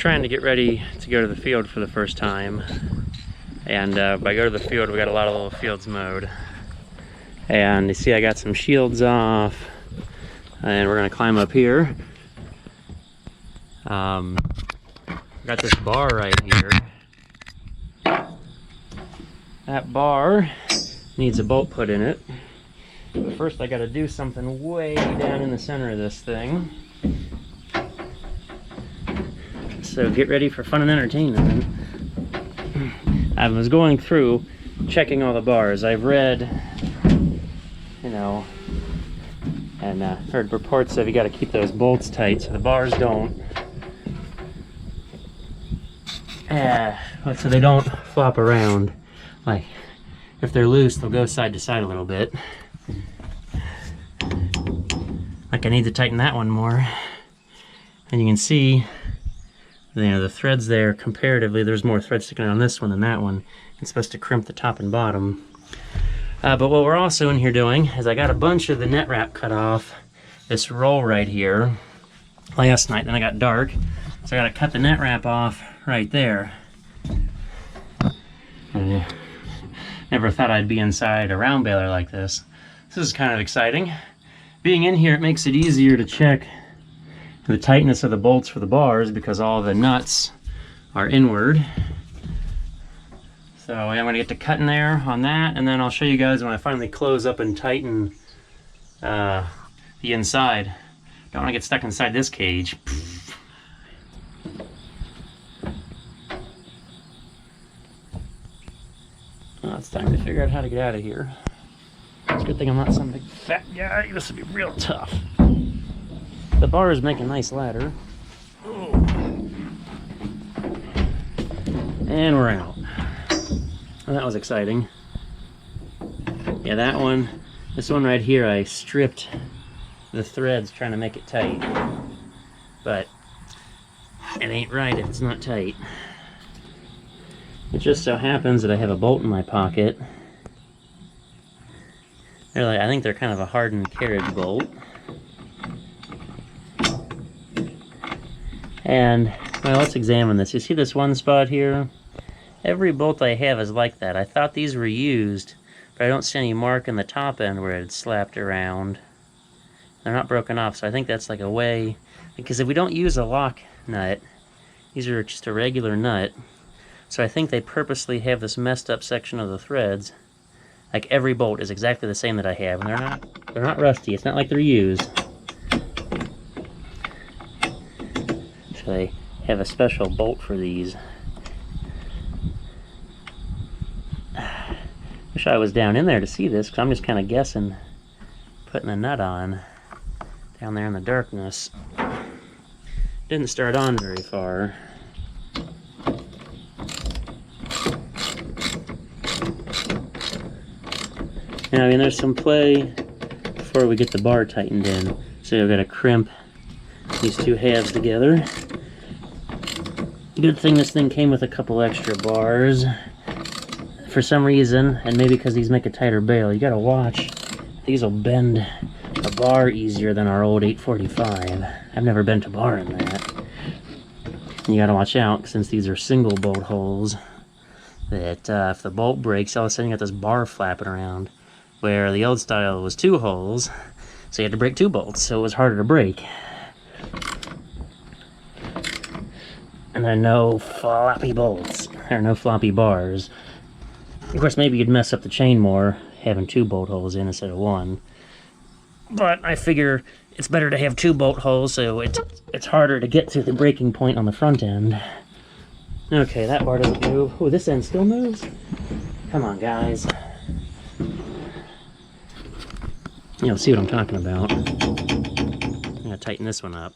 trying to get ready to go to the field for the first time. And by go to the field, we got a lot of little fields mowed. And you see I got some shields off. And we're gonna climb up here. Got this bar right here. That bar needs a bolt put in it. But first I gotta do something way down in the center of this thing. So get ready for fun and entertainment. I was going through checking all the bars. I've read, you know, and heard reports of you gotta keep those bolts tight so the bars don't. So they don't flop around. Like, if they're loose, they'll go side to side a little bit. Like I need to tighten that one more. And you can see, you know, the threads there, comparatively, there's more thread sticking out on this one than that one. It's supposed to crimp the top and bottom. But what we're also in here doing is I got a bunch of the net wrap cut off this roll right here last night. Then I got dark, so I got to cut the net wrap off right there. Never thought I'd be inside a round baler like this. This is kind of exciting. Being in here, it makes it easier to check the tightness of the bolts for the bars because all the nuts are inward. So I'm going to get to cutting there on that, and then I'll show you guys when I finally close up and tighten the inside. Don't want to get stuck inside this cage. Well, it's time to figure out how to get out of here. It's a good thing I'm not some big fat guy. This would be real tough. The bars make a nice ladder. Ooh. And we're out. Well, that was exciting. Yeah, that one, this one right here, I stripped the threads trying to make it tight. But it ain't right if it's not tight. It just so happens that I have a bolt in my pocket. They're like, I think they're kind of a hardened carriage bolt. And, well, let's examine this. You see this one spot here? Every bolt I have is like that. I thought these were used, but I don't see any mark in the top end where it's slapped around. They're not broken off, so I think that's like a way, because if we don't use a lock nut, these are just a regular nut, so I think they purposely have this messed up section of the threads. Like every bolt is exactly the same that I have, and they're not rusty. It's not like they're used. So they have a special bolt for these. Wish I was down in there to see this, because I'm just kind of guessing, putting a nut on down there in the darkness. Didn't start on very far. Yeah, I mean, there's some play before we get the bar tightened in. So I've got to crimp these two halves together. Good thing this thing came with a couple extra bars. For some reason, and maybe because these make a tighter bail, you gotta watch. These will bend a bar easier than our old 845. I've never bent a bar in that. And you gotta watch out, since these are single bolt holes, that if the bolt breaks, all of a sudden you got this bar flapping around. Where the old style was 2 holes, so you had to break 2 bolts, so it was harder to break. And there are no floppy bolts, there are no floppy bars. Of course, maybe you'd mess up the chain more having 2 bolt holes in instead of 1. But I figure it's better to have 2 bolt holes, so it's harder to get to the breaking point on the front end. Okay, that bar doesn't move. Oh, this end still moves? Come on, guys. You'll see what I'm talking about. I'm gonna tighten this one up.